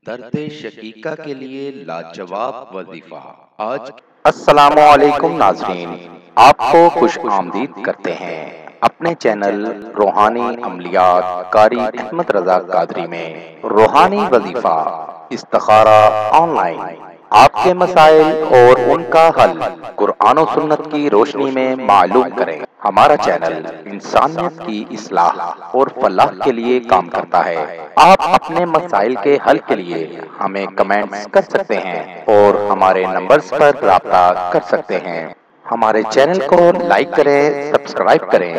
درد شقیقہ کے لیے لاجواب وظیفہ آج السلام علیکم ناظرین، آپ کو خوش آمدید کرتے ہیں اپنے چینل روحانی عملیات قاری احمد رضا قادری میں۔ روحانی وظیفہ استخارہ آن لائن، آپ کے مسائل اور ان کا حل قرآن و سنت کی روشنی میں معلوم کریں۔ ہمارا چینل انسانیت کی اصلاح اور فلاح کے لیے کام کرتا ہے۔ آپ اپنے مسائل کے حل کے لیے ہمیں کمنٹس کر سکتے ہیں اور ہمارے نمبرز پر رابطہ کر سکتے ہیں۔ ہمارے چینل کو لائک کریں، سبسکرائب کریں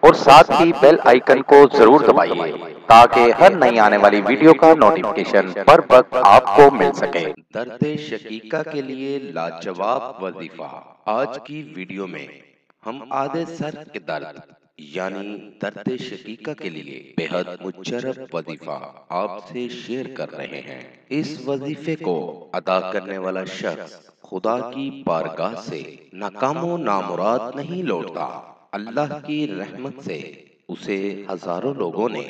اور ساتھ ہی بیل آئیکن کو ضرور دبائیے تاکہ ہر نئی آنے والی ویڈیو کا نوٹیفیکیشن بر وقت آپ کو مل سکے۔ درد شقیقہ کے لیے لاجواب وظیفہ آج کی ویڈیو میں ہم آدھے سر کے درد یعنی درد شقیقہ کے لیے بے حد مجرب وظیفہ آپ سے شیئر کر رہے ہیں۔ اس وظیفے کو ادا کرنے والا شخص خدا کی بارگاہ سے ناکام و نامراد نہیں لوٹتا۔ اللہ کی رحمت سے اسے ہزاروں لوگوں نے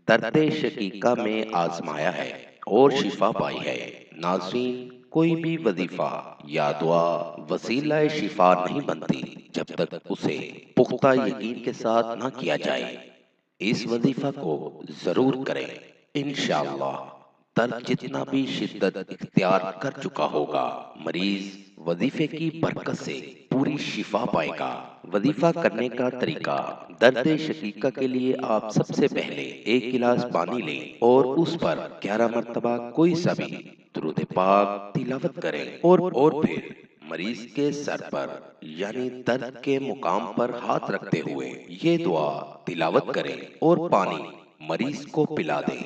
درد شقیقہ میں آزمایا ہے اور شفا پائی ہے۔ ناظرین، کوئی بھی وظیفہ یا دعا وسیلہ شفا نہیں بنتی جب تک اسے پختہ یقین کے ساتھ نہ کیا جائے۔ اس وظیفہ کو ضرور کریں، انشاءاللہ درد جتنا بھی شدت اختیار کر چکا ہوگا، مریض وظیفے کی برکت سے پوری شفا پائے گا۔ وظیفہ کرنے کا طریقہ: درد شقیقہ کے لیے آپ سب سے پہلے ایک گلاس پانی لیں اور اس پر 11 مرتبہ کوئی سا بھی درود پاک تلاوت کریں اور پھر مریض کے سر پر یعنی درد کے مقام پر ہاتھ رکھتے ہوئے یہ دعا تلاوت کریں اور پانی مریض کو پلا دیں۔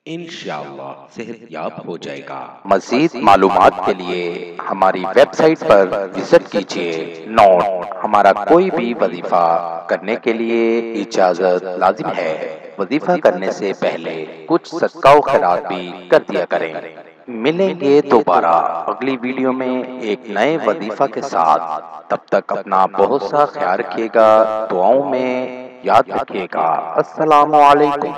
انشاءاللہ صحت یاب ہو جائے گا۔ مزید معلومات کے لیے ہماری ویب سائٹ پر وزٹ کیجیے۔ نوٹ: ہمارا کوئی بھی وظیفہ کرنے کے لیے اجازت لازم ہے۔ وظیفہ کرنے سے پہلے کچھ صدقہ و خیرات بھی کر دیا کریں۔ ملیں گے دوبارہ اگلی ویڈیو میں ایک نئے وظیفہ کے ساتھ۔ تب تک اپنا بہت سا خیال رکھیے گا، دعاؤں میں یاد رکھیے گا۔ السلام علیکم۔